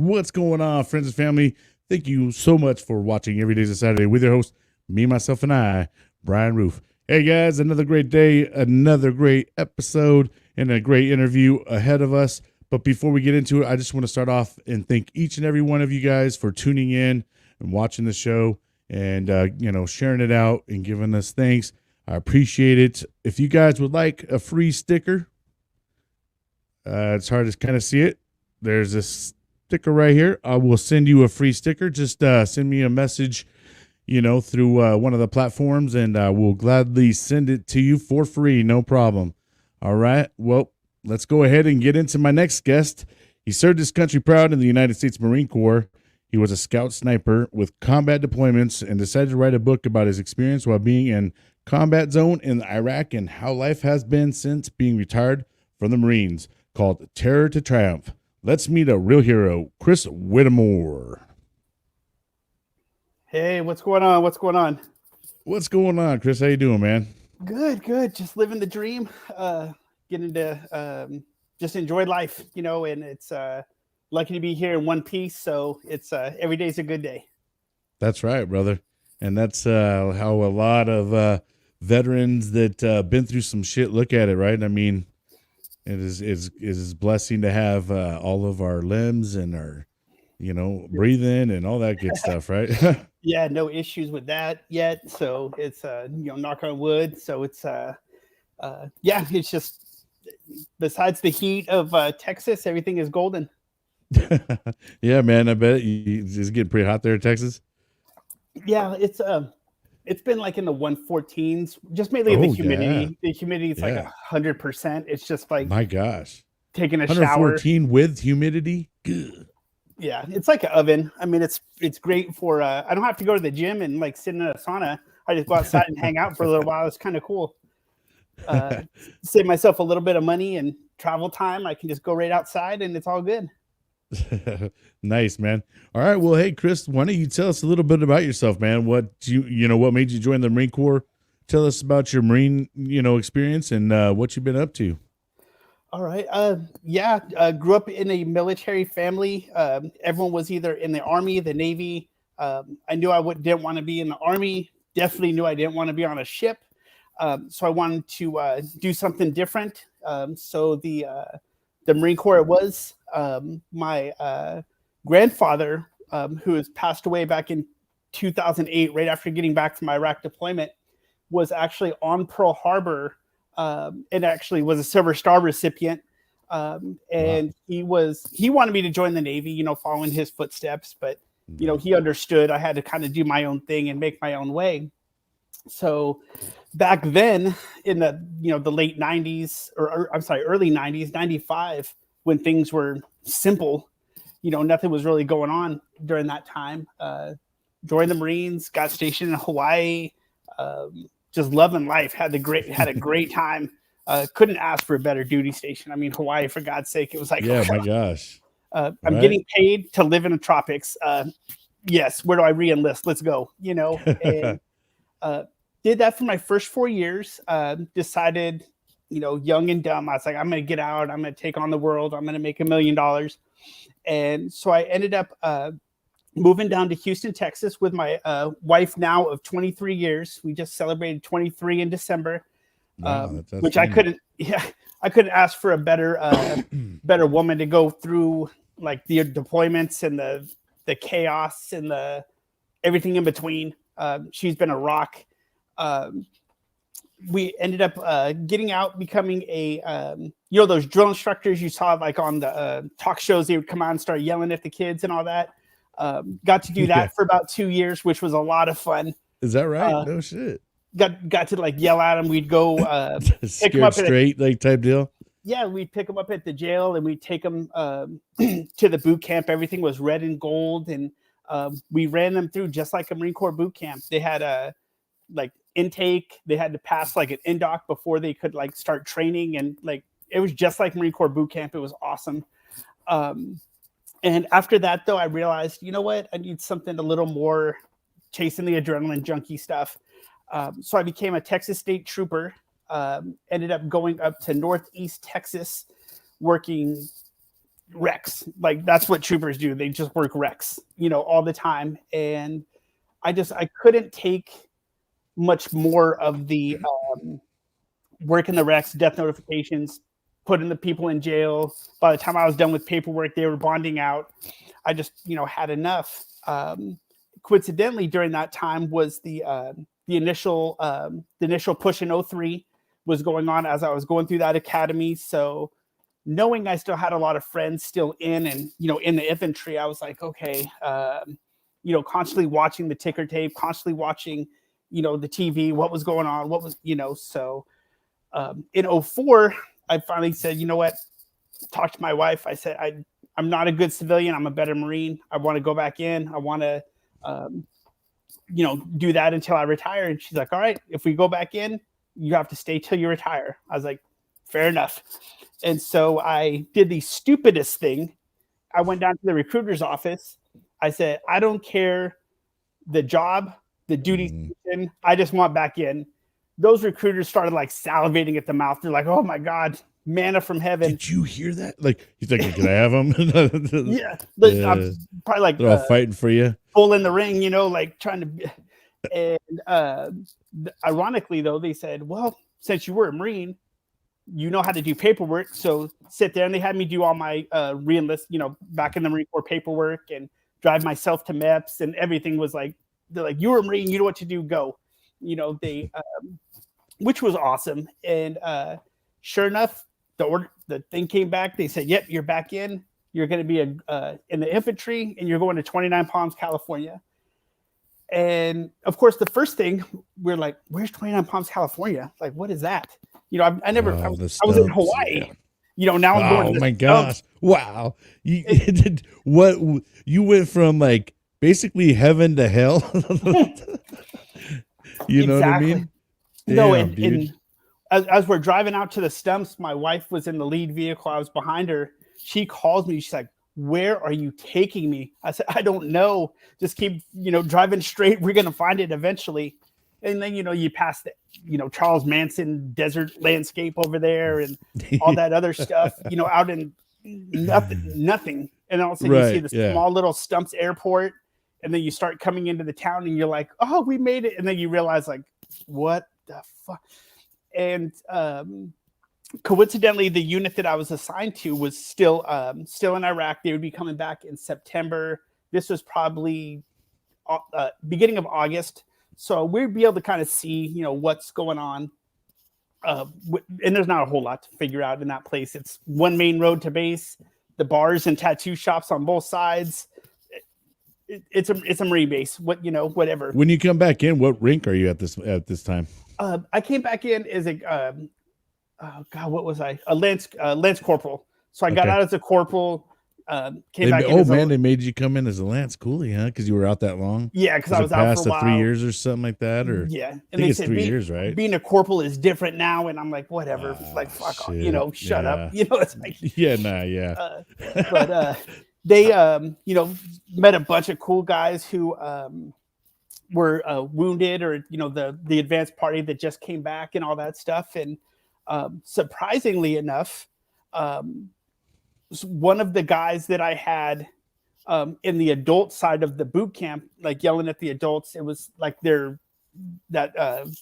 What's going on, friends and family? Thank you so much for watching Every Day's a Saturday with your host, me, myself, and I, Brian Roof. Hey, guys, another great day, another great episode, and a great interview ahead of us. But before we get into it, I just want to start off and thank each and every one of you guys for tuning in and watching the show and, sharing it out and giving us thanks. I appreciate it. If you guys would like a free sticker, it's hard to kind of see it. There's a sticker right here. I will send you a free sticker. Just send me a message, through one of the platforms, and I will gladly send it to you for free. No problem. All right. Well, let's go ahead and get into my next guest. He served his country proud in the United States Marine Corps. He was a scout sniper with combat deployments and decided to write a book about his experience while being in combat zone in Iraq and how life has been since being retired from the Marines, called Terror to Triumph. Let's meet a real hero, Chris Whittemore. Hey, what's going on? What's going on? What's going on, Chris? How you doing, man? Good. Just living the dream. Getting to just enjoy life, and it's lucky to be here in one piece. So it's every day's a good day. That's right, brother. And that's how a lot of veterans that been through some shit look at it, right? I mean, it is a blessing to have all of our limbs and our, breathing and all that good stuff, right? Yeah, no issues with that yet. So it's knock on wood. So it's it's just besides the heat of Texas, everything is golden. Yeah, man. I bet it's getting pretty hot there in Texas. Yeah, it's been like in the 114s, just mainly the humidity. Yeah. The humidity is like 100%. It's just like, my gosh, taking a 114 shower with humidity. Good. Yeah, it's like an oven. I mean, it's great for. I don't have to go to the gym and like sit in a sauna. I just go outside and hang out for a little while. It's kind of cool. Save myself a little bit of money and travel time. I can just go right outside and it's all good. Nice, man. All right. Well, hey, Chris, why don't you tell us a little bit about yourself, man? What what made you join the Marine Corps? Tell us about your Marine, experience and what you've been up to. All right. Grew up in a military family. Everyone was either in the Army, the Navy. I knew didn't want to be in the Army. Definitely knew I didn't want to be on a ship. So I wanted to do something different. So the Marine Corps was. My grandfather, who has passed away back in 2008, right after getting back from Iraq deployment, was actually on Pearl Harbor. And actually was a Silver Star recipient. And wow. He wanted me to join the Navy, following his footsteps, but he understood I had to kind of do my own thing and make my own way. So back then in the, the late 90s early 90s, 95, when things were simple, nothing was really going on during that time. Joined the Marines, got stationed in Hawaii, just loving life, had a great time. Couldn't ask for a better duty station. I mean, Hawaii, for God's sake, it was like, yeah, my gosh. I'm getting paid to live in the tropics. Yes, where do I re-enlist? Let's go. And did that for my first 4 years. Decided, young and dumb, I was like, I'm going to get out. I'm going to take on the world. I'm going to make $1 million. And so I ended up moving down to Houston, Texas with my wife now of 23 years. We just celebrated 23 in December, wow, that's which funny. I couldn't ask for a better better woman to go through like the deployments and the chaos and the everything in between. She's been a rock. We ended up getting out, becoming a, those drill instructors you saw like on the talk shows, they would come out and start yelling at the kids and all that. Got to do that for about 2 years, which was a lot of fun. Is that right? No shit. Got to like yell at them. We'd go pick them up straight, like type deal. Yeah, we'd pick them up at the jail and we'd take them to the boot camp. Everything was red and gold, and we ran them through just like a Marine Corps boot camp. They had a like intake. They had to pass like an indoc before they could like start training, and like it was just like Marine Corps boot camp. It was awesome. And after that, though, I realized, you know what? I need something a little more chasing the adrenaline junkie stuff. So I became a Texas State Trooper, ended up going up to Northeast Texas, working wrecks. Like that's what troopers do. They just work wrecks, all the time. And I couldn't take much more of the work in the wrecks, death notifications, putting the people in jail. By the time I was done with paperwork, they were bonding out. I just, had enough. Coincidentally, during that time was the initial push in 03 was going on as I was going through that academy. So knowing I still had a lot of friends still in the infantry, I was like, okay, constantly watching the ticker tape, constantly watching, the TV, what was going on, so in 04, I finally said, you know what, talked to my wife. I said, I'm not a good civilian. I'm a better Marine. I want to go back in. I want to, do that until I retire. And she's like, all right, if we go back in, you have to stay till you retire. I was like, fair enough. And so I did the stupidest thing. I went down to the recruiter's office. I said, I don't care the job, the duty, I just want back in. Those recruiters started like salivating at the mouth. They're like, oh my God, manna from heaven. Did you hear that? Like, he's like, can I have them? Yeah. I'm probably like, they're all fighting for you. Full in the ring, like trying to. And ironically, though, they said, well, since you were a Marine, you know how to do paperwork. So sit there. And they had me do all my re-enlist, back in the Marine Corps paperwork and drive myself to MEPS, and everything was like, they're like, you were a Marine, you know what to do, go. They, which was awesome. And sure enough, the thing came back. They said, yep, you're back in. You're going to be in the infantry, and you're going to 29 Palms, California. And of course, the first thing we're like, where's 29 Palms, California? Like, what is that? I never, I was in Hawaii, now I'm going to my gosh. Wow. What you went from like basically heaven to hell. You know what I mean? No, and as we're driving out to the stumps, my wife was in the lead vehicle. I was behind her. She calls me. She's like, where are you taking me? I said, I don't know. Just keep, driving straight. We're going to find it eventually. And then, you pass the, Charles Manson desert landscape over there and all that other stuff, out in nothing. And all of a sudden you see the small little Stumps airport. And then you start coming into the town and you're like, oh, we made it. And then you realize like, what the fuck? And coincidentally, the unit that I was assigned to was still in Iraq. They would be coming back in September. This was probably beginning of August. So we'd be able to kind of see, what's going on. And there's not a whole lot to figure out in that place. It's one main road to base, the bars and tattoo shops on both sides. It's a Marine base. Whatever. When you come back in, what rank are you at this time? I came back in as a what was I? A lance corporal. So I got out as a corporal. Came back in. They made you come in as a lance coolie, huh? Because you were out that long. Yeah, because I was out for a while. 3 years or something like that, or yeah. And they said 3 years, right? Being a corporal is different now, and I'm like, whatever. Like fuck off, shut up. It's like but they met a bunch of cool guys who were wounded, or the advanced party that just came back and all that stuff. And surprisingly enough, one of the guys that I had in the adult side of the boot camp, like yelling at the adults, it was like that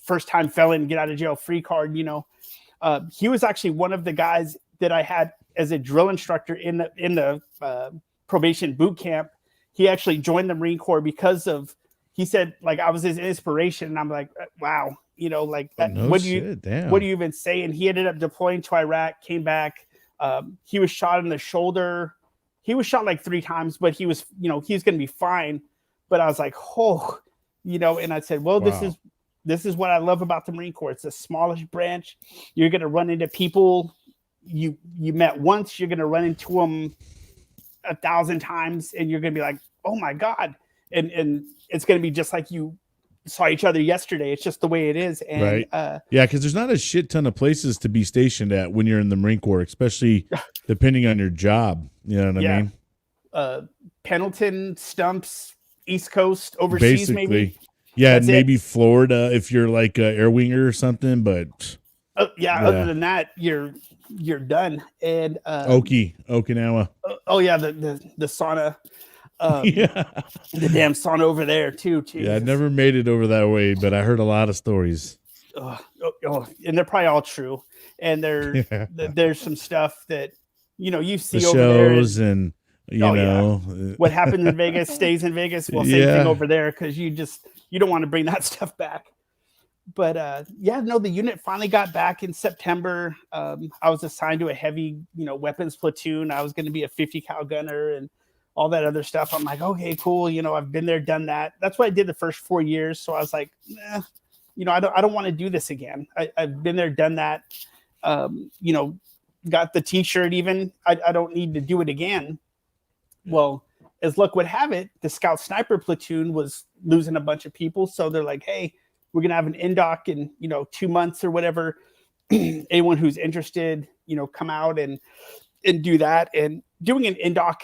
first time felon, get out of jail free card. He was actually one of the guys that I had as a drill instructor in the probation boot camp. He actually joined the Marine Corps because of, he said, like, I was his inspiration. And I'm like, wow, like that. What do you even say? And he ended up deploying to Iraq, came back. He was shot in the shoulder. He was shot like 3 times, but he was, he's going to be fine. But I was like, oh, and I said, well, wow. This is what I love about the Marine Corps. It's the smallest branch. You're going to run into people you met once. You're going to run into them 1,000 times, and you're going to be like, oh my God. And it's going to be just like you saw each other yesterday. It's just the way it is. And right. Because there's not a shit ton of places to be stationed at when you're in the Marine Corps, especially depending on your job. You know what I mean? Pendleton, Stumps, East Coast, overseas. Basically. Maybe. Yeah, that's maybe it. Florida if you're like an air winger or something, but Yeah. Other than that, you're done. And Okinawa. oh yeah, the sauna, Yeah. the damn sauna over there too. Jesus. Yeah, I never made it over that way, but I heard a lot of stories. And they're probably all true. And there's some stuff that you see The over there, shows and what happens in Vegas stays in Vegas. Well, same thing over there, because you don't want to bring that stuff back. But the unit finally got back in September. I was assigned to a heavy weapons platoon. I was going to be a 50 cal gunner and all that other stuff. I'm like, okay, cool. I've been there, done that. That's what I did the first 4 years. So I was like, I don't want to do this again. I've been there, done that. Got the t-shirt even. I don't need to do it again. Well, as luck would have it, the scout sniper platoon was losing a bunch of people. So they're like, hey, we're going to have an indoc in, 2 months or whatever. Anyone who's interested, come out and do that. And doing an indoc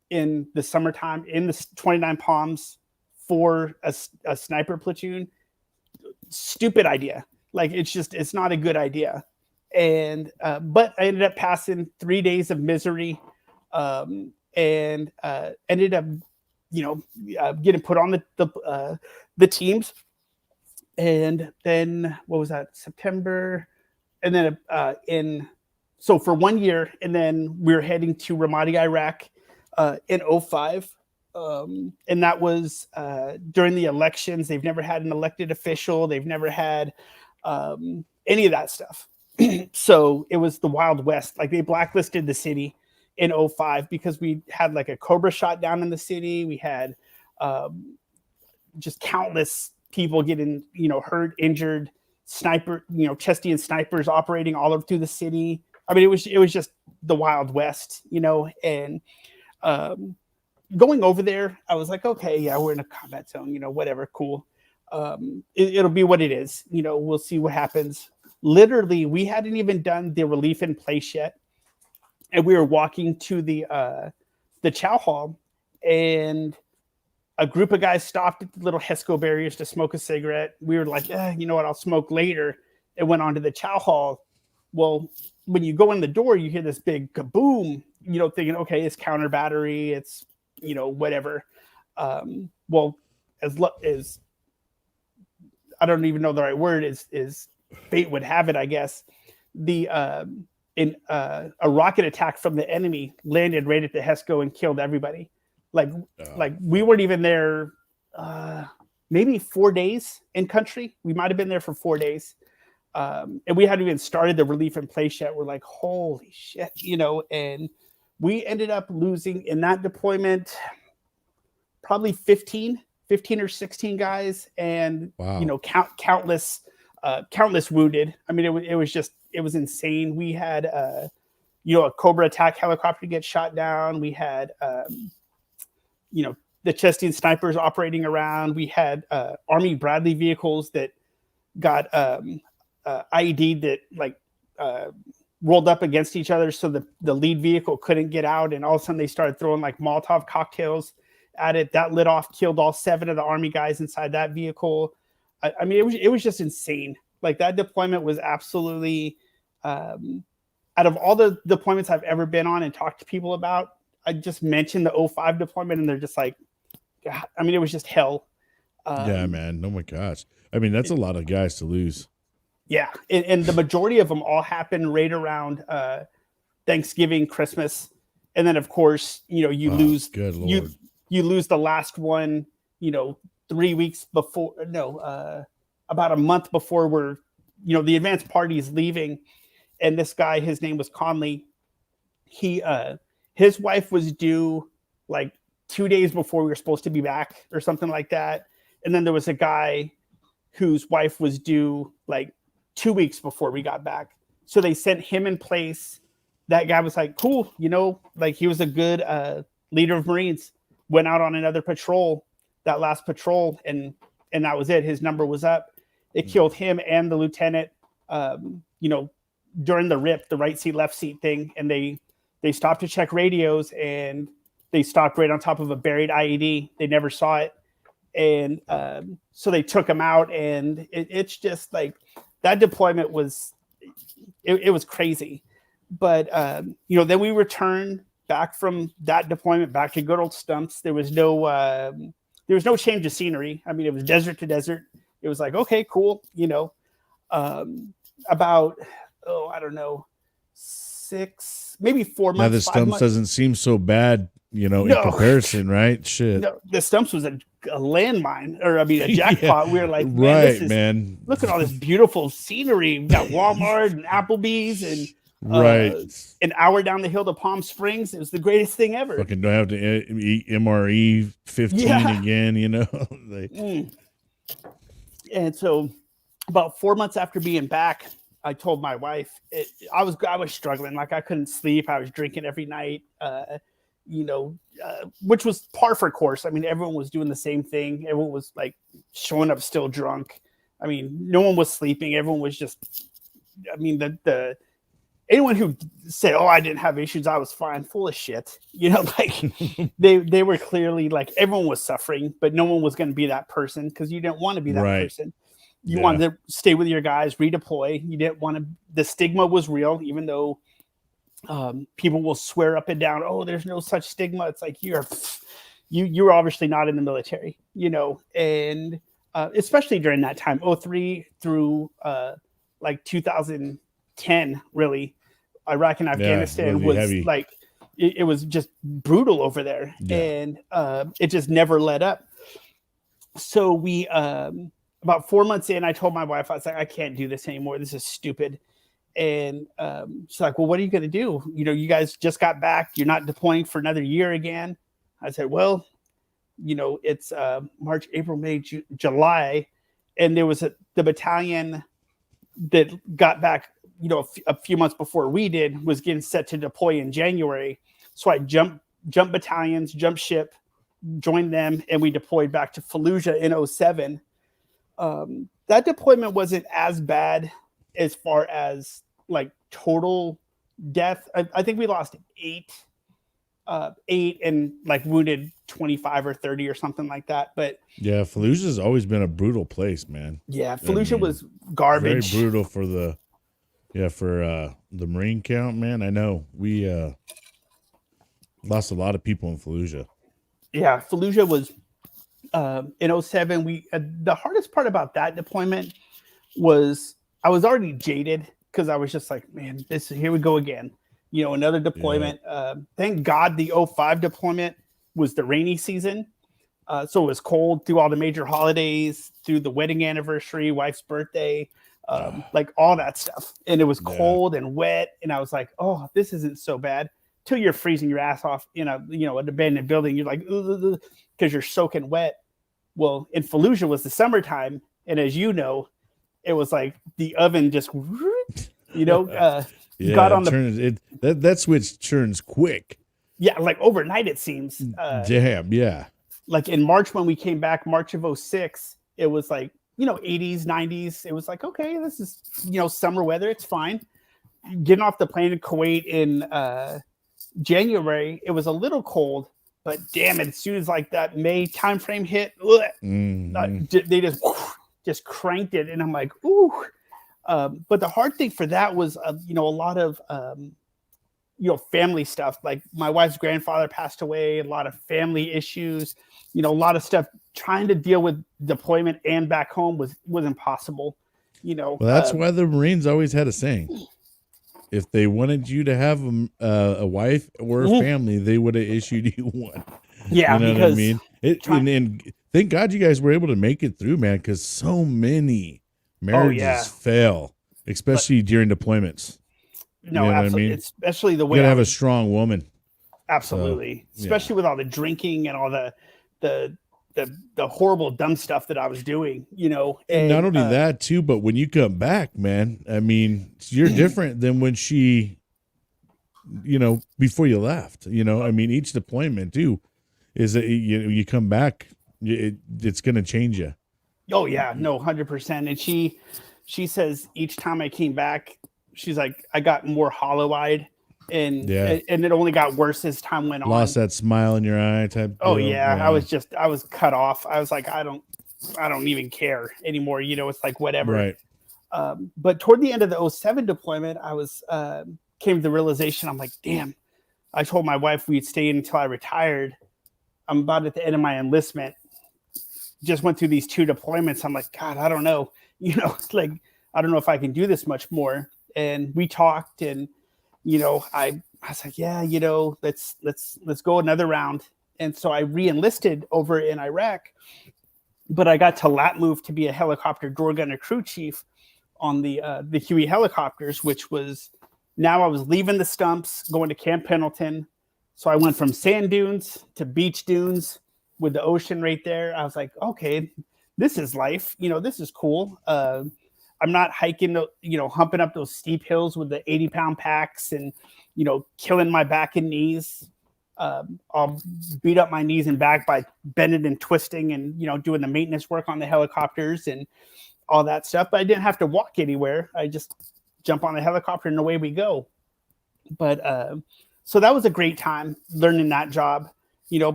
in the summertime in the 29 Palms for a sniper platoon, stupid idea. Like, it's not a good idea. And, but I ended up passing 3 days of misery, and ended up, getting put on the teams. And then what was that? September. And then so for 1 year, and then we were heading to Ramadi, Iraq, in 2005. And that was during the elections. They've never had an elected official. They've never had any of that stuff. So it was the Wild West. Like, they blacklisted the city in 2005 because we had like a Cobra shot down in the city. We had just countless people getting, hurt, injured, sniper, Chesty and snipers operating all over through the city. I mean, it was just the Wild West, and going over there, I was like, okay, yeah, we're in a combat zone, whatever, cool. It'll be what it is. We'll see what happens. Literally, we hadn't even done the relief in place yet. And we were walking to the chow hall, and a group of guys stopped at the little HESCO barriers to smoke a cigarette. We were like, you know what, I'll smoke later. And went on to the chow hall. Well, when you go in the door, you hear this big kaboom, thinking, okay, it's counter battery, it's, whatever. Well, as I don't even know the right word, is fate would have it, I guess. A rocket attack from the enemy landed right at the HESCO and killed everybody. Like we weren't even there, maybe 4 days in country. We might have been there for 4 days. And we hadn't even started the relief in place yet. We're like, holy shit, and we ended up losing in that deployment probably 15 or 16 guys, and wow. countless wounded. I mean, it was insane. We had a Cobra attack helicopter get shot down. We had the Chesty and snipers operating around. We had Army Bradley vehicles that got IED that rolled up against each other, so the lead vehicle couldn't get out, and all of a sudden they started throwing like Molotov cocktails at it. That lit off, killed all 7 of the Army guys inside that vehicle. I mean, it was just insane. Like, that deployment was absolutely, out of all the deployments I've ever been on and talked to people about, I just mentioned the 2005 deployment, and they're just like, God, I mean, it was just hell. Yeah, man. Oh my gosh. I mean, that's a lot of guys to lose. Yeah. And the majority of them all happened right around Thanksgiving, Christmas. And then, of course, you lose, good Lord. You lose the last one, 3 weeks before, about a month before we're, the advanced party is leaving. And this guy, his name was Conley. His wife was due like 2 days before we were supposed to be back or something like that. And then there was a guy whose wife was due like 2 weeks before we got back. So they sent him in place. That guy was like, cool, like, he was a good leader of Marines. Went out on another patrol, that last patrol, and that was it. His number was up. It killed him and the lieutenant, during the RIP, the right seat, left seat thing. And they stopped to check radios, and they stopped right on top of a buried IED. They never saw it. And so they took him out, and it's just like, that deployment was, it was crazy. But then we returned back from that deployment back to good old Stumps. There was no change of scenery. I mean, it was desert to desert. It was like, okay, cool. About I don't know, 6, maybe 4 months. Now the Stumps doesn't seem so bad, in comparison, right? Shit. No, the Stumps was a landmine, or I mean, a jackpot. We were like, man, look at all this beautiful scenery. We got Walmart and Applebee's and an hour down the hill to Palm Springs. It was the greatest thing ever. Fucking don't have to eat MRE 15 again, And so about 4 months after being back, I told my wife I was struggling. Like, I couldn't sleep. I was drinking every night, which was par for course. I mean, everyone was doing the same thing. Everyone was like showing up still drunk. I mean, no one was sleeping. Everyone was just, anyone who said, "Oh, I didn't have issues, I was fine," full of shit. They were clearly like, everyone was suffering, but no one was going to be that person, because you didn't want to be that person. You wanted to stay with your guys, redeploy. You didn't want to. The stigma was real, even though people will swear up and down, "Oh, there's no such stigma." It's like, you're obviously not in the military, and especially during that time, 2003 through like 2010, really. Iraq and Afghanistan was heavy. Like, it was just brutal over there, and it just never let up. So we, about 4 months in, I told my wife, I was like, I can't do this anymore. This is stupid. And she's like, well, what are you going to do? You guys just got back. You're not deploying for another year again. I said, well, it's March, April, May, July. And there was the battalion that got back, a few months before we did, was getting set to deploy in January. So I jumped battalions, jumped ship, joined them, and we deployed back to Fallujah in 2007. That deployment wasn't as bad as far as like total death. I think we lost 8 and like wounded 25 or 30 or something like that. But yeah, Fallujah's always been a brutal place, man. Yeah, Fallujah was garbage. Very brutal for the Marine count, man. I know we lost a lot of people in Fallujah. Yeah, Fallujah was in 2007. The hardest part about that deployment was I was already jaded, because I was just like, man, here we go again. Another deployment. Yeah. Thank God the 2005 deployment was the rainy season. So it was cold through all the major holidays, through the wedding anniversary, wife's birthday, like all that stuff. And it was cold and wet. And I was like, oh, this isn't so bad. Till you're freezing your ass off in an abandoned building. You're like, because you're soaking wet. Well, in Fallujah was the summertime. And as you know, it was like the oven just, got on that switch turns quick. Yeah, like overnight it seems. Damn, yeah. Like in March when we came back, March of 2006, it was like 80s, 90s. It was like, okay, this is summer weather. It's fine. Getting off the plane in Kuwait in January, it was a little cold, but damn it, as soon as like that May timeframe hit, they just cranked it, and I'm like, ooh. But the hard thing for that was, a lot of, family stuff. Like my wife's grandfather passed away, a lot of family issues, a lot of stuff. Trying to deal with deployment and back home was impossible. Well, that's why the Marines always had a saying: if they wanted you to have a wife or a family, they would have issued you one. Yeah, what I mean. And thank God you guys were able to make it through, man, because so many marriages fail, especially during deployments. No, absolutely. I mean? Especially the way you gotta have a strong woman. Absolutely, especially with all the drinking and all the horrible dumb stuff that I was doing. And not only that too, but when you come back, man, I mean, you're different than when she, before you left. I mean, each deployment too is that you come back, it's gonna change you. Oh yeah, no, 100%. And she says each time I came back, she's like, I got more hollow-eyed, and it only got worse as time went on. Lost that smile in your eye type. Oh yeah, I was cut off. I was like, I don't even care anymore. It's like whatever. Right. But toward the end of the '07 deployment, I was came to the realization, I'm like, damn, I told my wife we'd stay in until I retired. I'm about at the end of my enlistment. Just went through these 2 deployments. I'm like, God, I don't know. Like, I don't know if I can do this much more. And we talked, and, I was like, yeah, let's go another round. And so I re-enlisted over in Iraq, but I got to lat move to be a helicopter door gunner crew chief on the Huey helicopters, which was, now I was leaving the stumps, going to Camp Pendleton. So I went from sand dunes to beach dunes with the ocean right there. I was like, okay, this is life. This is cool. I'm not hiking, humping up those steep hills with the 80-pound packs and, killing my back and knees. I'll beat up my knees and back by bending and twisting and, doing the maintenance work on the helicopters and all that stuff. But I didn't have to walk anywhere. I just jump on the helicopter and away we go. But so that was a great time learning that job.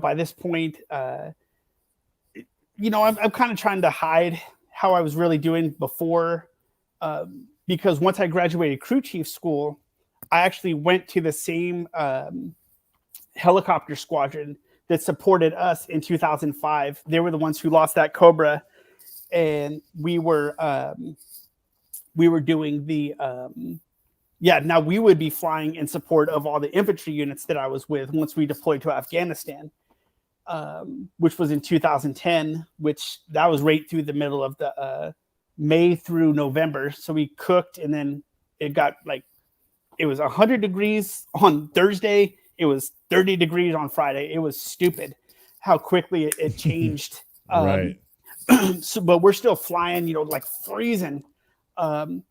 By this point, I'm kind of trying to hide how I was really doing before, because once I graduated crew chief school, I actually went to the same helicopter squadron that supported us in 2005. They were the ones who lost that Cobra, and we were doing the now we would be flying in support of all the infantry units that I was with once we deployed to Afghanistan, which was in 2010, which that was right through the middle of the May through November. So we cooked, and then it got it was 100 degrees on Thursday. It was 30 degrees on Friday. It was stupid how quickly it changed. Right. But we're still flying, freezing. And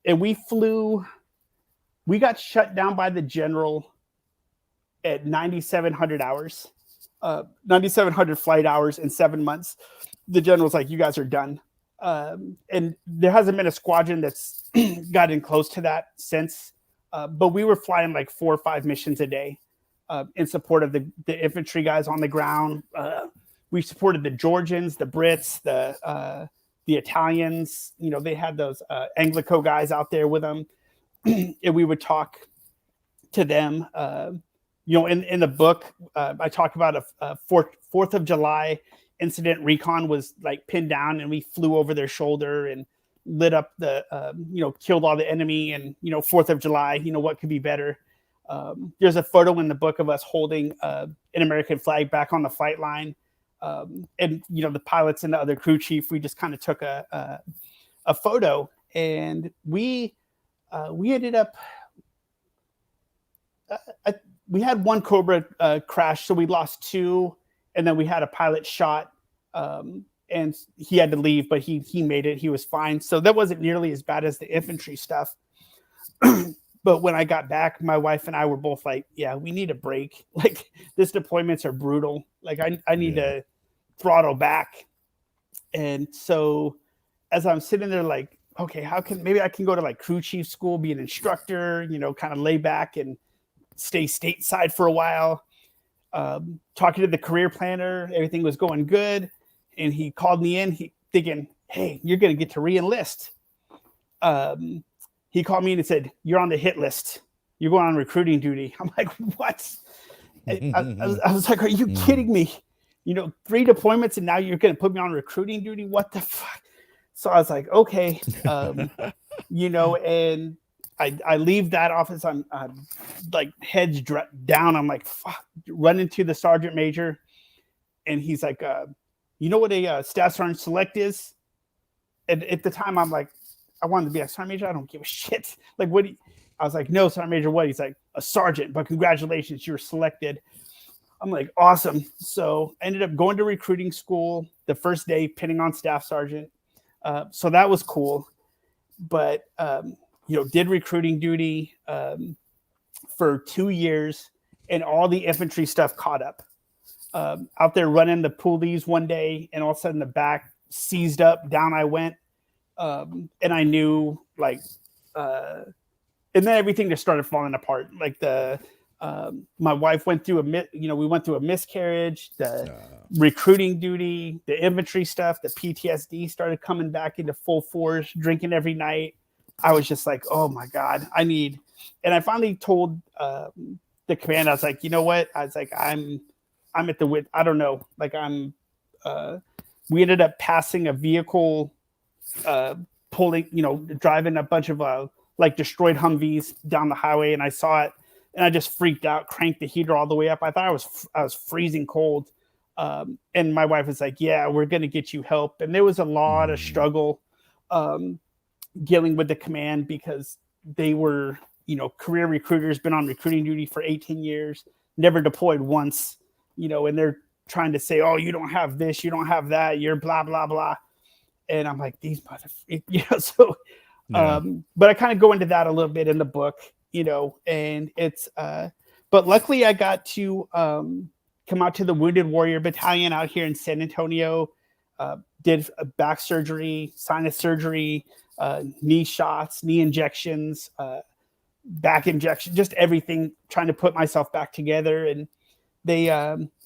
we got shut down by the general at 9,700 hours, 9,700 flight hours in 7 months. The general's like, you guys are done. And there hasn't been a squadron that's gotten close to that since. But we were flying 4 or 5 missions a day in support of the infantry guys on the ground. We supported the Georgians, the Brits, the Italians. They had those Anglico guys out there with them. And we would talk to them. In the book, I talk about a 4th of July incident. Recon was pinned down, and we flew over their shoulder and lit up the, killed all the enemy. And 4th of July, what could be better? There's a photo in the book of us holding an American flag back on the flight line. And the pilots and the other crew chief, we just kind of took a photo, and we ended up, we had 1 Cobra crash, so we lost 2, and then we had a pilot shot, and he had to leave, but he made it. He was fine. So that wasn't nearly as bad as the infantry stuff. But when I got back, my wife and I were both like, yeah, we need a break. These deployments are brutal. I need to throttle back. And so as I'm sitting there okay, maybe I can go to crew chief school, be an instructor, kind of lay back and stay stateside for a while. Talking to the career planner, everything was going good. And he called me in, thinking, hey, you're going to get to re-enlist. He called me in and said, you're on the hit list. You're going on recruiting duty. I'm like, what? I was like, are you kidding me? 3 deployments and now you're going to put me on recruiting duty? What the fuck? So I was like, okay. And I leave that office. I'm heads down. I'm like, fuck, running to the sergeant major. And he's like, you know what a staff sergeant select is? And at the time, I'm like, I wanted to be a sergeant major. I don't give a shit. What? I was like, no, sergeant major, what? He's like, a sergeant, but congratulations, you're selected. I'm like, awesome. So I ended up going to recruiting school the first day, pinning on staff sergeant. So that was cool. But, did recruiting duty for 2 years, and all the infantry stuff caught up. Out there running the pulleys one day, and all of a sudden the back seized up, down I went. And I knew and then everything just started falling apart. My wife went through we went through a miscarriage, the recruiting duty, the infantry stuff, the PTSD started coming back into full force, drinking every night. I was just like, oh my God, and I finally told the command, I was like, you know what? I was like, I'm at the width. I don't know. Like we ended up passing a vehicle, uh, pulling, driving a bunch of like destroyed Humvees down the highway, and I saw it, and I just freaked out, cranked the heater all the way up. I thought I was freezing cold, and my wife was like, "Yeah, we're gonna get you help." And there was a lot of struggle um, dealing with the command because they were, career recruiters, been on recruiting duty for 18 years, never deployed once, and they're trying to say, "Oh, you don't have this, you don't have that, you're blah blah blah." And I'm like, these motherfuckers, so but I kind of go into that a little bit in the book, and it's but luckily I got to come out to the Wounded Warrior Battalion out here in San Antonio, did a back surgery, sinus surgery, knee shots, knee injections, back injection, just everything, trying to put myself back together. And they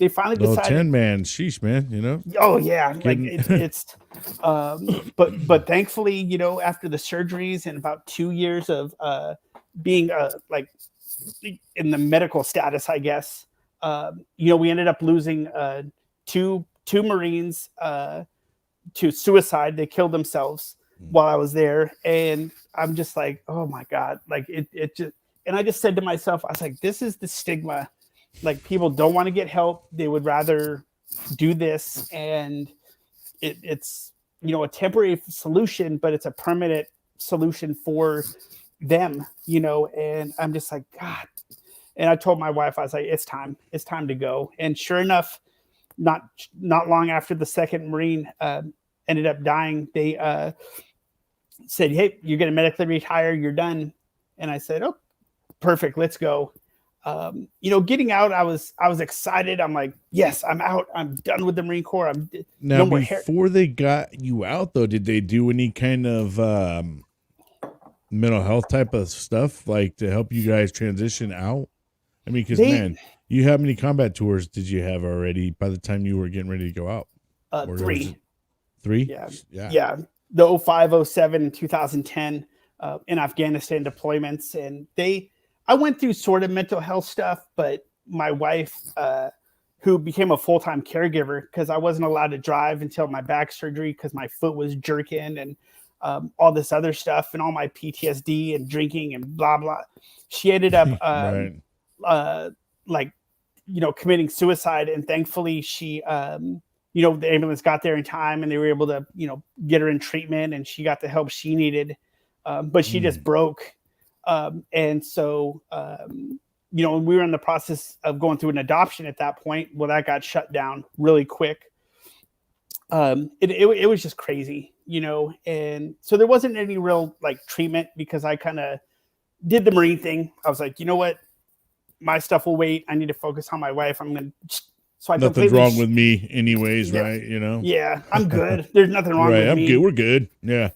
finally decided 10-man, sheesh, man, Oh yeah, like it's but thankfully, after the surgeries and about 2 years of being like in the medical status, I guess, we ended up losing two Marines to suicide. They killed themselves while I was there, and I'm just like, oh my God, like it just, and I just said to myself, I was like, this is the stigma. Like, people don't want to get help. They would rather do this. And it's, a temporary solution, but it's a permanent solution for them, and I'm just like, God. And I told my wife, I was like, it's time to go. And sure enough, not long after the second Marine ended up dying, they said, hey, you're going to medically retire. You're done. And I said, oh, perfect. Let's go. Getting out, I was excited. I'm like, yes, I'm out. I'm done with the Marine Corps. Now, no more before they got you out, though, did they do any kind of mental health type of stuff, like to help you guys transition out? I mean, because man, how many combat tours did you have already by the time you were getting ready to go out? 3. 3? Yeah. The 05, 07, 2010 in Afghanistan deployments, and I went through sort of mental health stuff, but my wife, who became a full-time caregiver, because I wasn't allowed to drive until my back surgery because my foot was jerking and all this other stuff and all my PTSD and drinking and blah, blah. She ended up committing suicide. And thankfully she, the ambulance got there in time and they were able to, get her in treatment, and she got the help she needed. But she just broke. And so, we were in the process of going through an adoption at that point. Well, that got shut down really quick. It was just crazy, and so there wasn't any real like treatment because I kind of did the Marine thing. I was like, you know what, my stuff will wait. I need to focus on my wife. Nothing's wrong with me anyways, yeah, right? Yeah, I'm good. There's nothing wrong with me. I'm good. We're good. Yeah.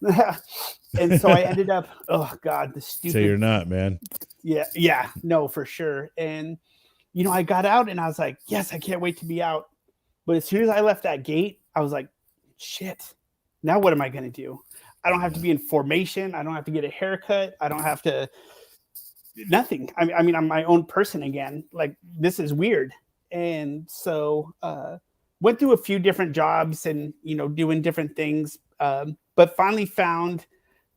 And so I ended up, oh God, the stupid. Say you're not, man. Yeah, no, for sure. And, I got out and I was like, yes, I can't wait to be out. But as soon as I left that gate, I was like, shit, now what am I going to do? I don't have to be in formation. I don't have to get a haircut. I don't have to, nothing. I mean, I'm my own person again. Like, this is weird. And so went through a few different jobs and, doing different things, but finally found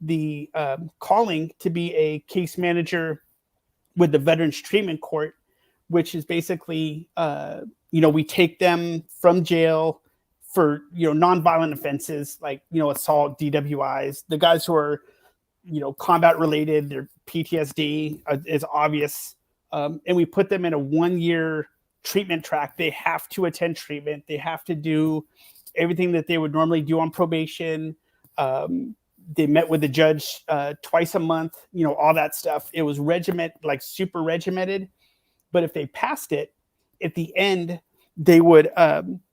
the calling to be a case manager with the Veterans Treatment Court, which is basically, we take them from jail for, nonviolent offenses like, assault, DWIs, the guys who are, combat related, their PTSD is obvious. And we put them in a 1-year treatment track. They have to attend treatment. They have to do everything that they would normally do on probation. They met with the judge twice a month, all that stuff. It was super regimented. But if they passed it, at the end, they would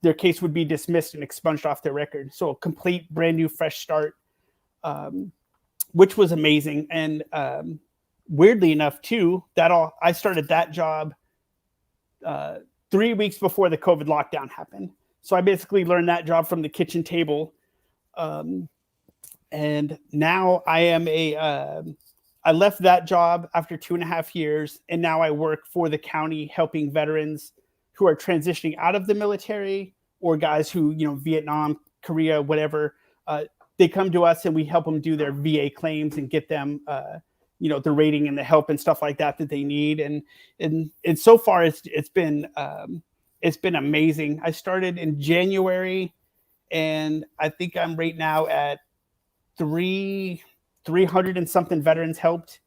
their case would be dismissed and expunged off their record. So a complete brand new fresh start, which was amazing. And weirdly enough, too, I started that job 3 weeks before the COVID lockdown happened. So I basically learned that job from the kitchen table. And now I am I left that job after 2.5 years, and now I work for the county helping veterans who are transitioning out of the military, or guys who, Vietnam, Korea, whatever. They come to us and we help them do their VA claims and get them, the rating and the help and stuff like that they need. And so far it's been amazing. I started in January, and I think I'm right now at 300 and something veterans helped.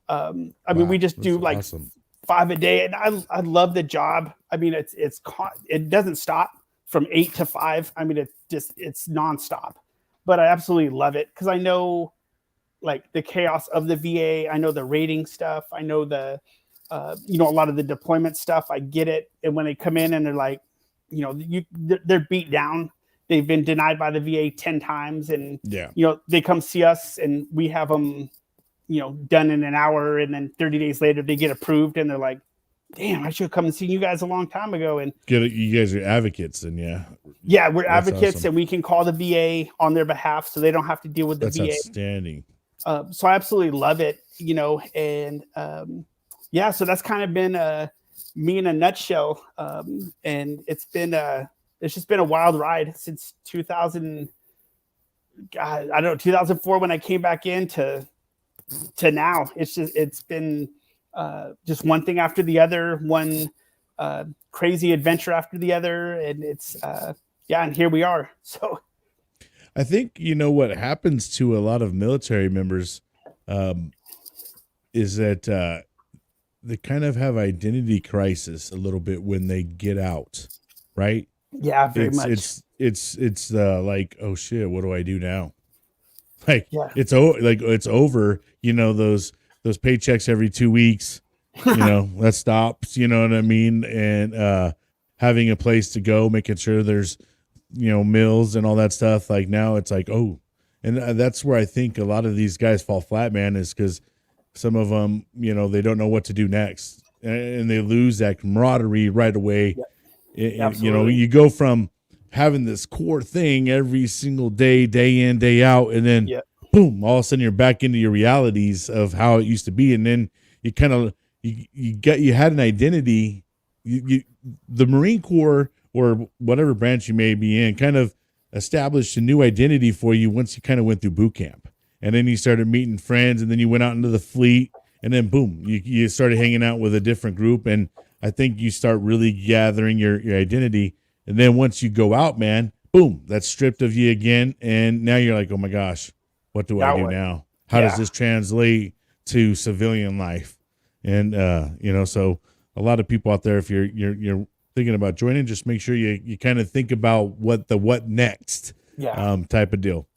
I mean, we just do like awesome. 5 a day, and I love the job. I mean, it doesn't stop from 8 to 5. I mean, it's nonstop, but I absolutely love it because I know like the chaos of the VA. I know the rating stuff. I know a lot of the deployment stuff. I get it. And when they come in and they're like, they're beat down. They've been denied by the VA 10 times, and they come see us, and we have them, done in an hour, and then 30 days later they get approved, and they're like, "Damn, I should have come and seen you guys a long time ago." And you guys are advocates, and we're advocates, awesome. And we can call the VA on their behalf, so they don't have to deal with the VA. That's outstanding. So I absolutely love it, and so that's kind of been me in a nutshell, and it's just been a wild ride since 2004 when I came back in to now. It's been just one thing after the other, one crazy adventure after the other, and and here we are. So I think what happens to a lot of military members is that they kind of have identity crisis a little bit when they get out, right? Yeah, very much. It's like, oh shit, what do I do now? Like it's over. Those paychecks every 2 weeks. That stops. You know what I mean? And having a place to go, making sure there's meals and all that stuff. Like now, it's like, oh, and that's where I think a lot of these guys fall flat, man. Is because some of them, they don't know what to do next, and they lose that camaraderie right away. Yep. You go from having this core thing every single day, day in, day out, and then boom, all of a sudden you're back into your realities of how it used to be, and then you kind of you had an identity. The Marine Corps or whatever branch you may be in kind of established a new identity for you once you kind of went through boot camp, and then you started meeting friends, and then you went out into the fleet, and then boom, you started hanging out with a different group, and I think you start really gathering your identity. And then once you go out, man, boom, that's stripped of you again. And now you're like, oh my gosh, what do I do now? How does this translate to civilian life? And, so a lot of people out there, if you're thinking about joining, just make sure you kind of think about what next type of deal.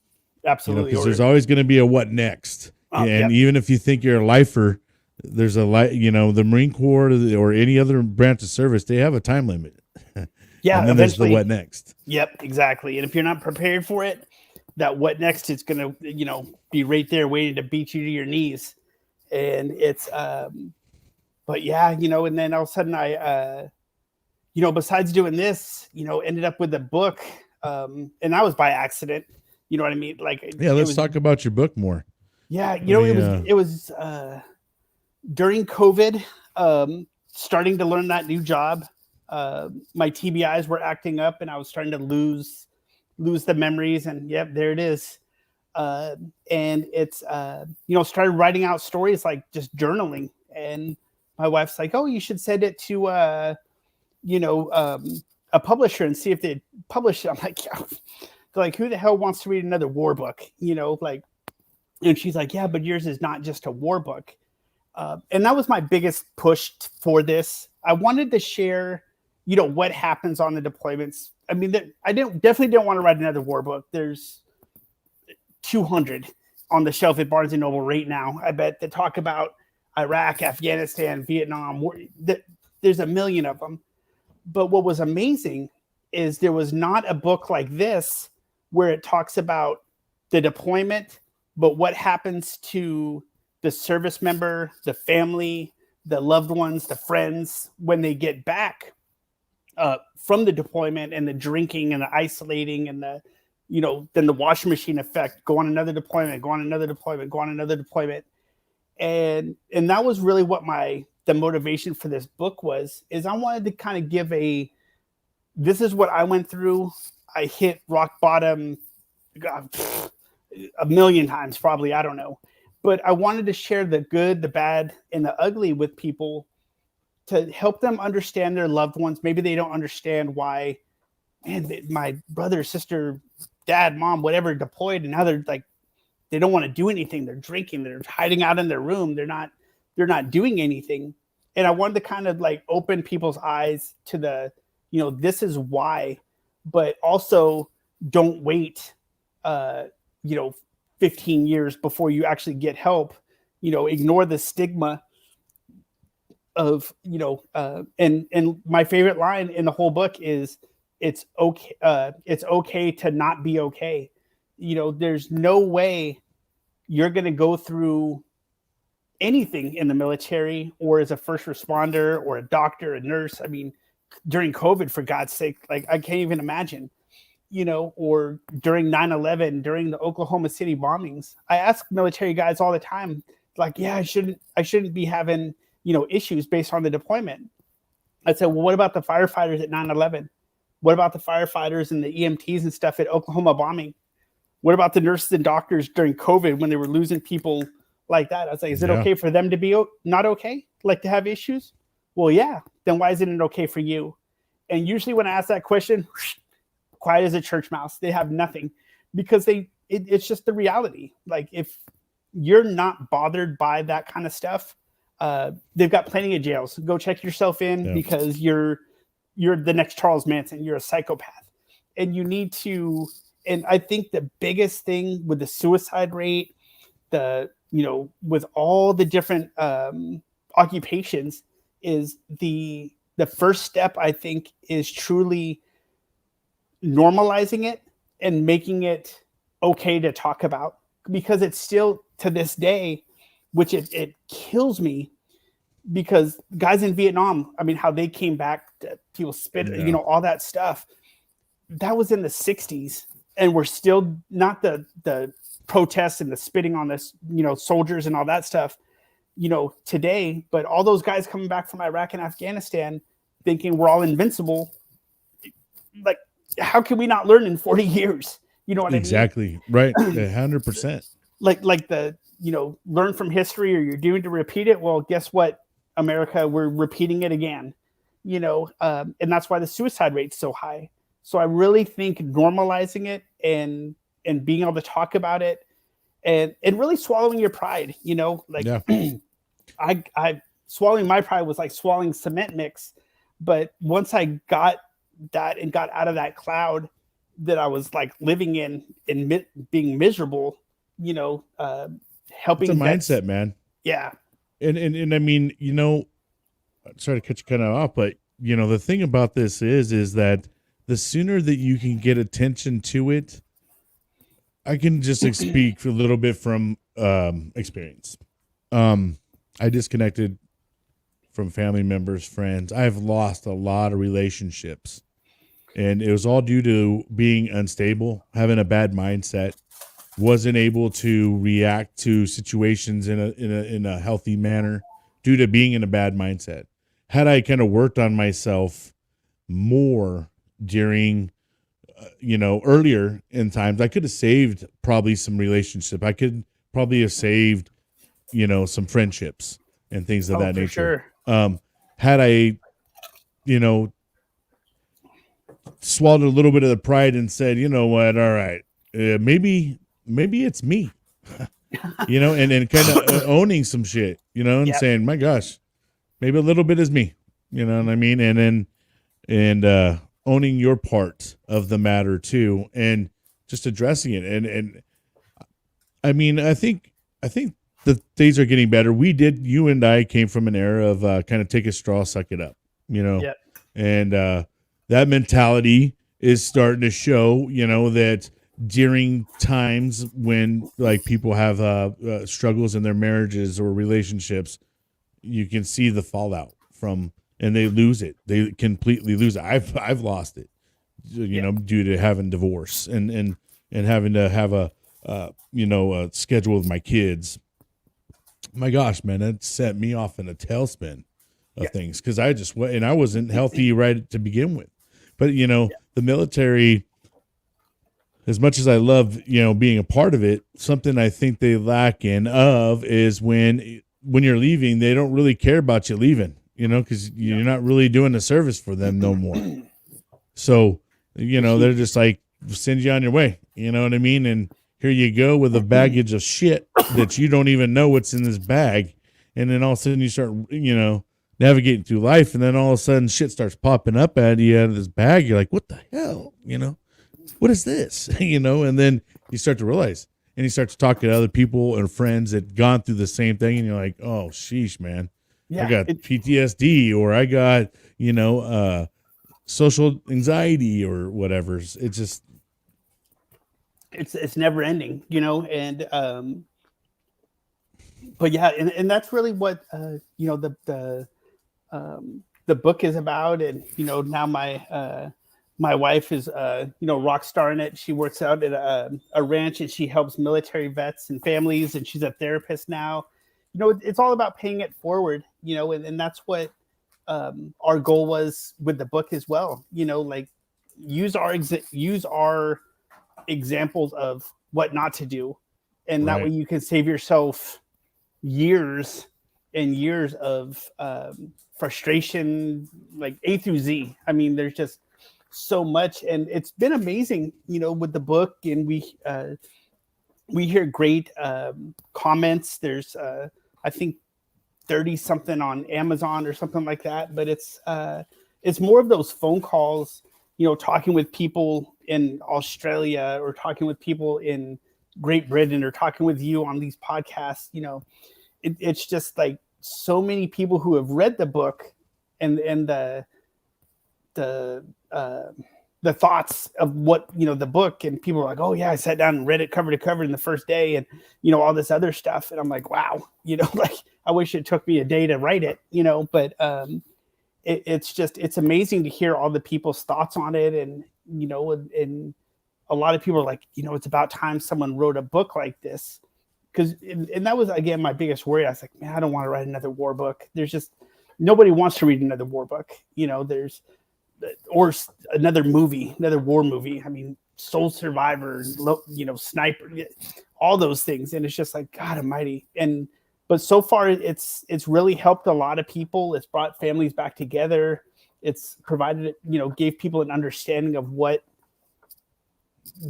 Absolutely. Because there's always going to be a what next. And even if you think you're a lifer, there's the Marine Corps or any other branch of service, they have a time limit. Yeah. And then there's the what next. Yep, exactly. And if you're not prepared for it, that what next is going to, be right there waiting to beat you to your knees. And it's, but yeah, and then all of a sudden I, besides doing this, ended up with a book. And that was by accident. You know what I mean? Like, let's talk about your book more. Yeah. It was during COVID, starting to learn that new job. My TBIs were acting up, and I was starting to lose the memories, and there it is. And it's started writing out stories, like just journaling. And my wife's like, "Oh, you should send it to a publisher and see if they publish it." I'm like, "Yeah." They're like, "Who the hell wants to read another war book?" And she's like, "Yeah, but yours is not just a war book." And that was my biggest push for this. I wanted to share, what happens on the deployments. I mean, I definitely didn't want to write another war book. There's 200 on the shelf at Barnes & Noble right now, I bet, that talk about Iraq, Afghanistan, Vietnam. There's a million of them. But what was amazing is there was not a book like this where it talks about the deployment, but what happens to the service member, the family, the loved ones, the friends, when they get back from the deployment, and the drinking and the isolating and the then the washing machine effect, go on another deployment, go on another deployment, go on another deployment. And that was really what the motivation for this book is I wanted to kind of give this is what I went through. I hit rock bottom a million times, probably, I don't know. But I wanted to share the good, the bad, and the ugly with people to help them understand their loved ones. Maybe they don't understand why, man, my brother, sister, dad, mom, whatever deployed, and now they're like, they don't want to do anything. They're drinking, they're hiding out in their room. They're not doing anything. And I wanted to kind of like open people's eyes to this is why, but also don't wait, 15 years before you actually get help. Ignore the stigma of, and my favorite line in the whole book is it's okay to not be okay. There's no way you're going to go through anything in the military or as a first responder or a doctor, a nurse. I mean, during COVID, for God's sake, like I can't even imagine, or during 9/11, during the Oklahoma City bombings. I ask military guys all the time, like, yeah, I shouldn't be having, issues based on the deployment. I said, well, what about the firefighters at 9/11? What about the firefighters and the EMTs and stuff at Oklahoma bombing? What about the nurses and doctors during COVID when they were losing people like that? I was like, is it okay for them to be not okay? Like to have issues? Well, yeah. Then why isn't it okay for you? And usually when I ask that question, quiet as a church mouse. They have nothing because it's just the reality. Like if you're not bothered by that kind of stuff, they've got plenty of jails. Go check yourself in because you're the next Charles Manson. You're a psychopath, and you need to. And I think the biggest thing with the suicide rate, with all the different occupations, is the first step. I think is truly normalizing it and making it okay to talk about, because it's still to this day, which it kills me, because guys in Vietnam, I mean, how they came back, people spit, all that stuff, that was in the 60s, and we're still not the protests and the spitting on this, soldiers and all that stuff, today. But all those guys coming back from Iraq and Afghanistan thinking we're all invincible, like, how can we not learn in 40 years? You know what I mean? Exactly. Right. 100%. Like learn from history, or you're doomed to repeat it. Well, guess what, America, we're repeating it again, and that's why the suicide rate's so high. So I really think normalizing it and being able to talk about it and really swallowing your pride, I swallowing my pride was like swallowing cement mix. But once I got that and got out of that cloud that I was like living in and being miserable, helping. It's a mindset, man. Yeah. And I mean, sorry to cut you kind of off, but the thing about this is that the sooner that you can get attention to it, I can just speak a little bit from experience. I disconnected from family members, friends. I've lost a lot of relationships, and it was all due to being unstable, having a bad mindset, wasn't able to react to situations in a healthy manner due to being in a bad mindset. Had I kind of worked on myself more during, earlier in times, I could have saved probably some relationship. I could probably have saved, some friendships and things of that nature. Sure. Had I, swallowed a little bit of the pride and said, you know what, all right, maybe it's me, and kind of owning some shit, and saying, my gosh, maybe a little bit is me, you know what I mean? And owning your part of the matter too, and just addressing it. And I mean, I think the things are getting better. You and I came from an era of kind of take a straw, suck it up, and that mentality is starting to show, that during times when like people have struggles in their marriages or relationships, you can see the fallout from, and they lose it. They completely lose it. I've lost it, due to having divorce and and having to have a a schedule with my kids. My gosh, man, it set me off in a tailspin of things because I just went and I wasn't healthy right to begin with. But the military, as much as I love being a part of it, something I think they lack in of is when you're leaving, they don't really care about you leaving. Because you're not really doing a service for them no more. So they're just like, send you on your way. You know what I mean? And here you go with a baggage of shit that you don't even know what's in this bag. And then all of a sudden you start, navigating through life. And then all of a sudden shit starts popping up at you out of this bag. You're like, what the hell? What is this? And then you start to realize, and you start to talk to other people and friends that gone through the same thing. And you're like, oh, sheesh, man. Yeah, I got PTSD, or I got, social anxiety or whatever. It's just, it's never ending, and but yeah, and that's really what the book is about. And now my wife is rock star in it. She works out at a ranch, and she helps military vets and families, and she's a therapist now. It's all about paying it forward, and that's what our goal was with the book as well. Like use our examples of what not to do, and that way you can save yourself years and years of frustration, like A through Z. I mean, there's just so much, and it's been amazing, with the book, and we hear great comments. There's I think 30 something on Amazon or something like that, but it's more of those phone calls, talking with people in Australia, or talking with people in Great Britain, or talking with you on these podcasts. It's just like so many people who have read the book, and the thoughts of what the book, and people are like, oh yeah, I sat down and read it cover to cover in the first day, and all this other stuff, and I'm like, wow, like I wish it took me a day to write it, but it's amazing to hear all the people's thoughts on it. And and a lot of people are like, it's about time someone wrote a book like this, because and that was again my biggest worry. I was like, man, I don't want to write another war book. There's just nobody wants to read another war book, there's or another war movie. I mean, Soul Survivor, Sniper, all those things. And it's just like, God almighty. But so far it's really helped a lot of people. It's brought families back together. It's provided, gave people an understanding of what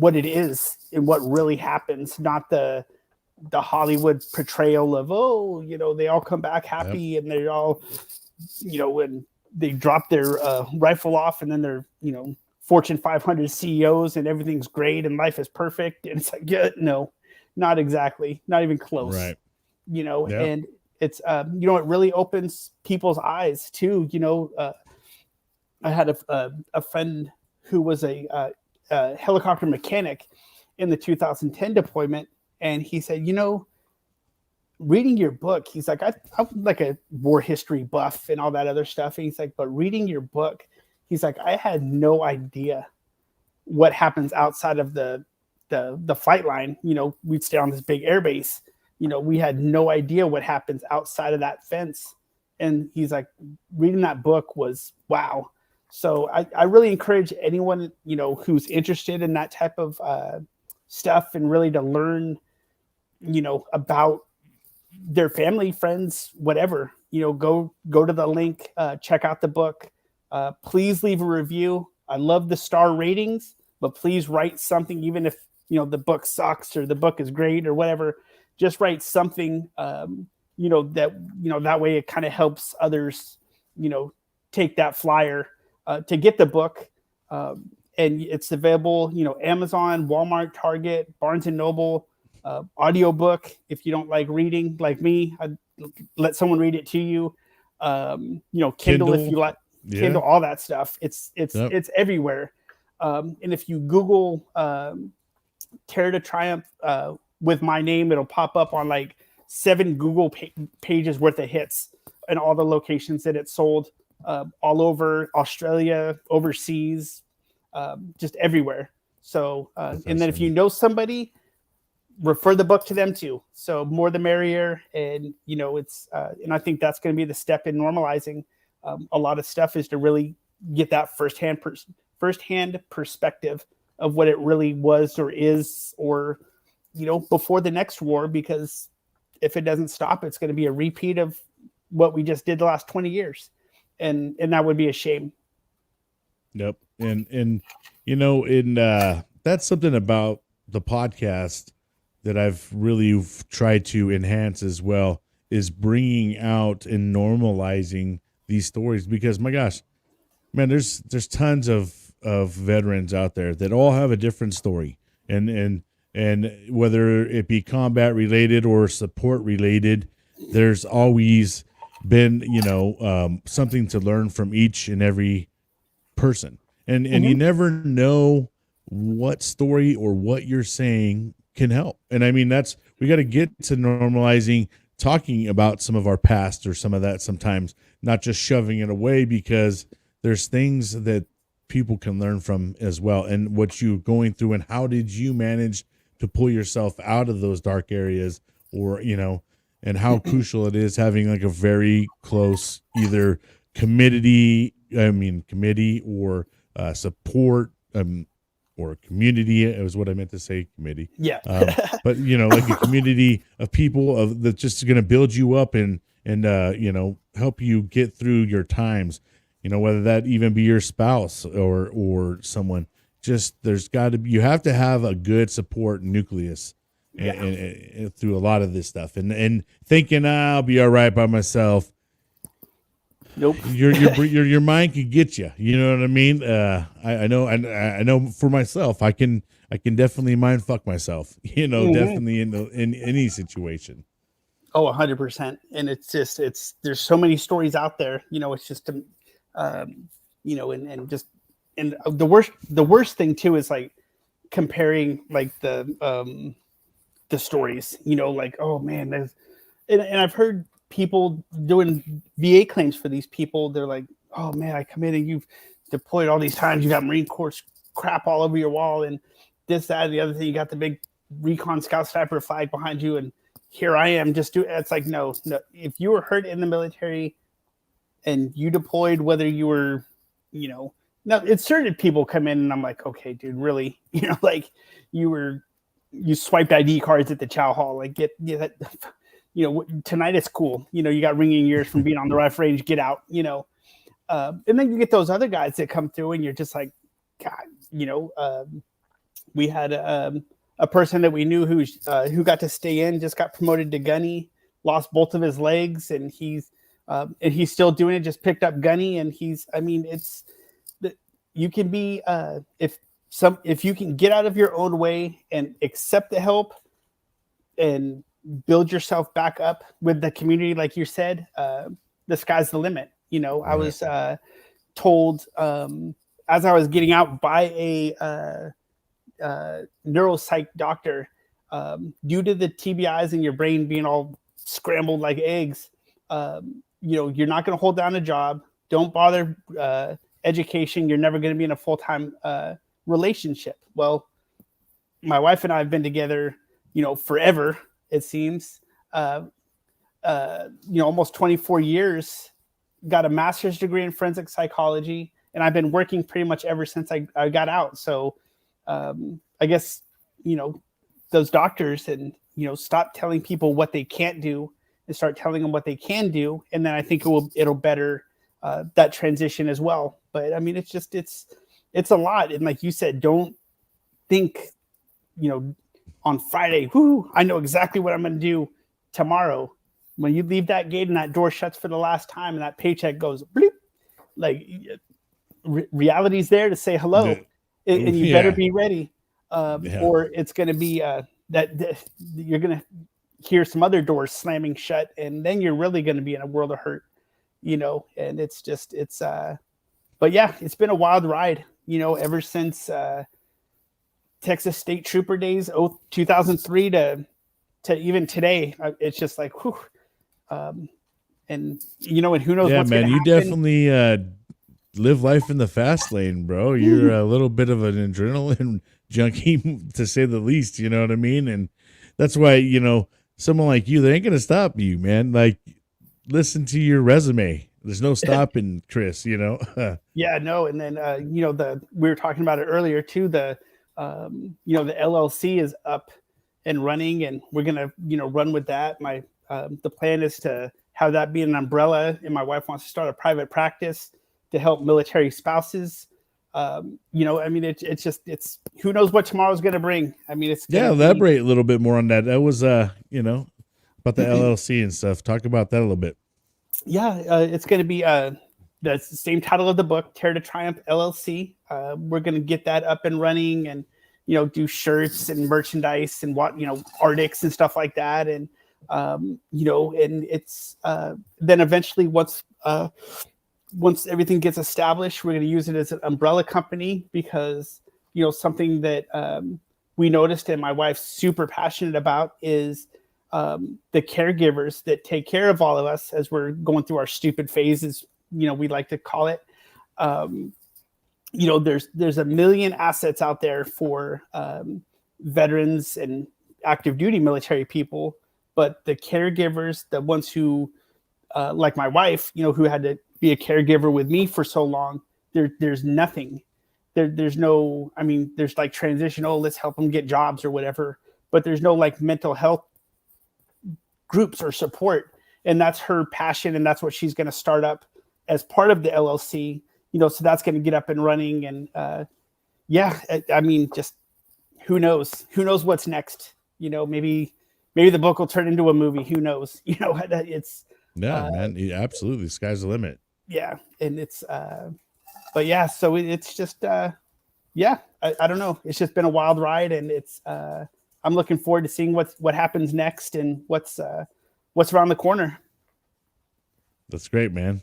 it is and what really happens, not the Hollywood portrayal of, they all come back happy, and they're all, when they drop their rifle off, and then they're, Fortune 500 CEOs, and everything's great and life is perfect. And it's like, yeah, no, not exactly, not even close. Right. And it's, it really opens people's eyes too. I had a friend who was a helicopter mechanic in the 2010 deployment. And he said, reading your book, he's like, I'm like a war history buff and all that other stuff. And he's like, but reading your book, he's like, I had no idea what happens outside of the flight line. We'd stay on this big airbase. We had no idea what happens outside of that fence. And he's like, reading that book was wow. So I really encourage anyone, who's interested in that type of stuff, and really to learn, about their family, friends, whatever, go to the link, check out the book. Please leave a review. I love the star ratings, but please write something, even if, the book sucks or the book is great or whatever. Just write something, that way it kind of helps others, take that flyer to get the book. And it's available, Amazon, Walmart, Target, Barnes and Noble. Audiobook, if you don't like reading like me, I'd let someone read it to you. Kindle if you like Kindle, all that stuff. It's everywhere. And if you Google Terror to Triumph with my name, it'll pop up on like 7 Google pages worth of hits, and all the locations that it's sold, all over Australia, overseas, just everywhere. So, and then if you know somebody, refer the book to them too. So more the merrier. And, you know, it's, and I think that's going to be the step in normalizing a lot of stuff, is to really get that firsthand perspective of what it really was or is, or, you know, before the next war, because if it doesn't stop, it's going to be a repeat of what we just did the last 20 years. And that would be a shame. Yep. And, you know, that's something about the podcast that I've really tried to enhance as well, is bringing out and normalizing these stories, because my gosh, man, there's tons of veterans out there that all have a different story, and whether it be combat related or support related, there's always been, you know, something to learn from each and every person, and you never know what story or what you're saying can help. And I mean, we got to get to normalizing talking about some of our past or some of that sometimes, not just shoving it away, because there's things that people can learn from as well, and what you're going through, and how did you manage to pull yourself out of those dark areas, or, you know, and how crucial it is having like a very close either committee or support, or community is what I meant to say, committee. Yeah. But, you know, like a community of people that's just going to build you up and you know, help you get through your times, you know, whether that even be your spouse or someone. Just, you have to have a good support nucleus and through a lot of this stuff, and thinking I'll be all right by myself. Nope. Your mind can get you. You know what I mean? I know for myself, I can definitely mind fuck myself. You know, definitely in any situation. Oh, 100%. And it's just, there's so many stories out there. You know, it's just, you know, and the worst thing too is like comparing like the stories. You know, like, oh man, and I've heard people doing VA claims for these people. They're like, oh man, I come in and you've deployed all these times, you got Marine Corps crap all over your wall, and this, that, and the other thing. You got the big recon scout sniper flag behind you, and here I am just doing. It's like, no. If you were hurt in the military and you deployed, whether you were, you know, now it's certain people come in and I'm like, okay, dude, really, you know, like you swiped ID cards at the chow hall, like get that. You know, tonight it's cool. You know, you got ringing ears from being on the rifle range. Get out. You know, and then you get those other guys that come through, and you're just like, God. You know, we had a person that we knew who got to stay in, just got promoted to gunny, lost both of his legs, and he's still doing it. Just picked up gunny, and I mean, it's that you can be if you can get out of your own way and accept the help and build yourself back up with the community, like you said, the sky's the limit. You know, I was told as I was getting out by a neuropsych doctor, due to the TBIs in your brain being all scrambled like eggs, you know, you're not going to hold down a job. Don't bother education. You're never going to be in a full-time relationship. Well, my wife and I have been together, you know, forever. It seems, you know, almost 24 years, got a master's degree in forensic psychology, and I've been working pretty much ever since I got out. So I guess, you know, those doctors, and, you know, stop telling people what they can't do and start telling them what they can do. And then I think it'll better that transition as well. But I mean, it's a lot. And like you said, don't think, you know, on Friday, I know exactly what I'm going to do tomorrow. When you leave that gate and that door shuts for the last time and that paycheck goes bleep, like reality's there to say hello, and you better be ready, or it's going to be that you're going to hear some other doors slamming shut, and then you're really going to be in a world of hurt, you know. And it's but yeah, it's been a wild ride, you know, ever since Texas State Trooper days, 2003 to even today. It's just like, whew. And you know, and who knows what's man, gonna you happen. definitely live life in the fast lane, bro. You're a little bit of an adrenaline junkie, to say the least. You know what I mean? And that's why, someone like you, they ain't gonna stop you, man. Like, listen to your resume. There's no stopping, Chris. Yeah, no. And then we were talking about it earlier too. The the LLC is up and running, and we're gonna run with that. The plan is to have that be an umbrella, and my wife wants to start a private practice to help military spouses. It's who knows what tomorrow's going to bring. I mean, elaborate a little bit more on that. That was about the LLC and stuff. Talk about that a little bit. Yeah, it's going to be the same title of the book, Tear to Triumph LLC. We're going to get that up and running, and do shirts and merchandise and Arctics and stuff like that, and and it's then eventually once everything gets established, we're going to use it as an umbrella company, because something that we noticed and my wife's super passionate about is the caregivers that take care of all of us as we're going through our stupid phases, we like to call it. There's a million assets out there for veterans and active duty military people, but the caregivers, the ones who like my wife, who had to be a caregiver with me for so long, there's nothing. There's no, there's like transition, let's help them get jobs or whatever, but there's no like mental health groups or support. And that's her passion, and that's what she's going to start up as part of the LLC, so that's going to get up and running. And just who knows what's next. Maybe the book will turn into a movie. Who knows? It's man, absolutely, sky's the limit. Yeah, and it's but yeah, so it's just I don't know. It's just been a wild ride, and it's I'm looking forward to seeing what happens next and what's around the corner. That's great, man.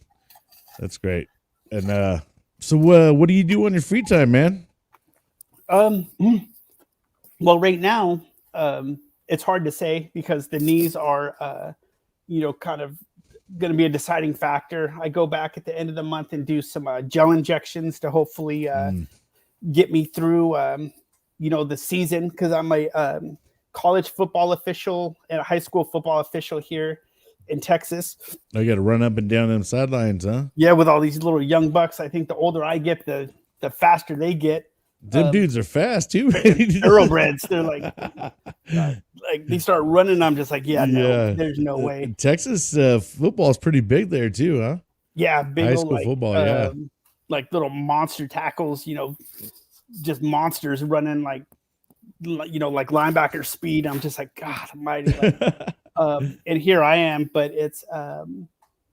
That's great. And so what do you do on your free time, man? Well, right now, it's hard to say because the knees are kind of going to be a deciding factor. I go back at the end of the month and do some gel injections to hopefully get me through the season, because I'm a college football official and a high school football official here in Texas. I got to run up and down them sidelines, huh? Yeah, with all these little young bucks. I think the older I get, the faster they get. Them dudes are fast too. Thoroughbreds. They're like they start running. I'm just like, no, there's no way. Texas football is pretty big there too, huh? Yeah, big high school football. Like little monster tackles. Just monsters running like linebacker speed. I'm just like, God Almighty. And here I am, but it's so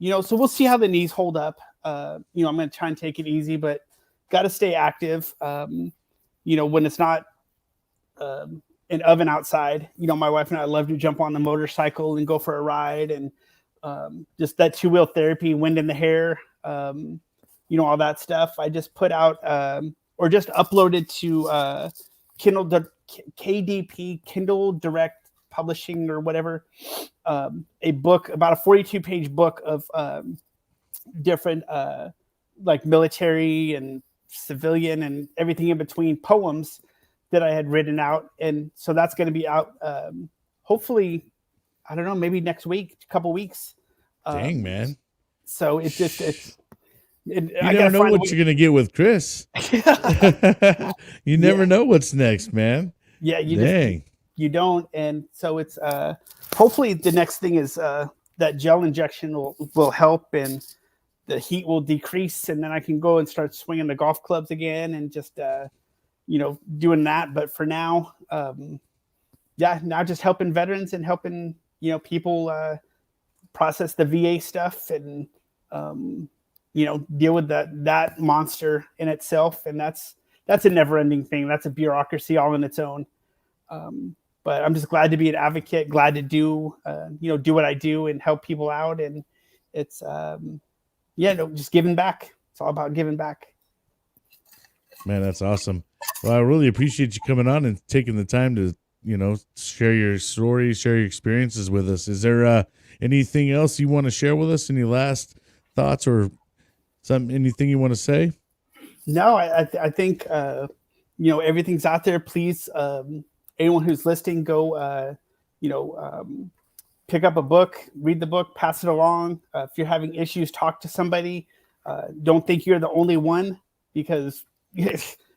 we'll see how the knees hold up. I'm going to try and take it easy, but got to stay active. When it's not an oven outside, my wife and I love to jump on the motorcycle and go for a ride, and just that 2-wheel therapy, wind in the hair, all that stuff. I just put out or just uploaded to KDP, Kindle Direct Publishing or whatever, a book, about a 42-page book of different like military and civilian and everything in between poems that I had written out. And so that's going to be out hopefully, I don't know, maybe next week, a couple weeks. Dang, man. So you never know what you're going to get with Chris. You never know what's next, man. Yeah. You don't. And so it's hopefully the next thing is that gel injection will help, and the heat will decrease, and then I can go and start swinging the golf clubs again and just, doing that. But for now, now just helping veterans and helping, people process the VA stuff and, deal with that monster in itself. And that's a never ending thing. That's a bureaucracy all in its own. But I'm just glad to be an advocate, glad to do what I do and help people out. And it's, just giving back. It's all about giving back. Man, that's awesome. Well, I really appreciate you coming on and taking the time to, share your story, share your experiences with us. Is there anything else you want to share with us? Any last thoughts or Anything you want to say? No, I think everything's out there. Please, anyone who's listening, go pick up a book, read the book, pass it along. If you're having issues, talk to somebody. Don't think you're the only one, because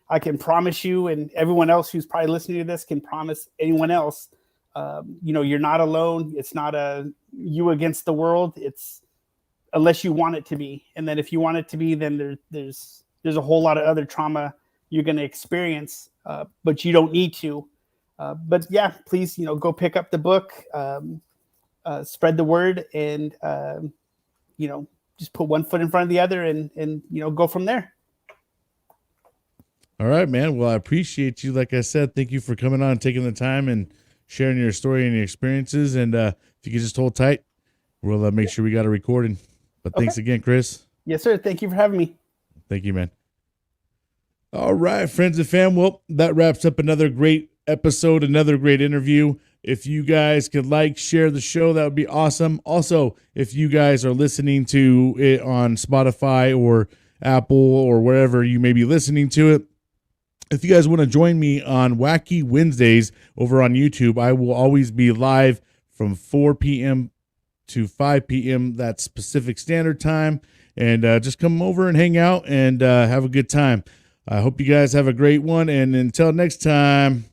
I can promise you, and everyone else who's probably listening to this can promise anyone else, you're not alone. It's not a you against the world. It's unless you want it to be. And then if you want it to be, then there's a whole lot of other trauma you're going to experience, but you don't need to. But yeah, please, go pick up the book, spread the word, and, just put one foot in front of the other and go from there. All right, man. Well, I appreciate you. Like I said, thank you for coming on, taking the time and sharing your story and your experiences. And if you could just hold tight, we'll make sure we got a recording. But thanks again, Chris. Yes, sir. Thank you for having me. Thank you, man. All right, friends and fam. Well, that wraps up another great episode, another great interview. If you guys could share the show, that would be awesome. Also, if you guys are listening to it on Spotify or Apple or wherever you may be listening to it, if you guys want to join me on Wacky Wednesdays over on YouTube, I will always be live from 4 p.m. to 5 p.m. That's Pacific Standard Time. And just come over and hang out and have a good time. I hope you guys have a great one. And until next time,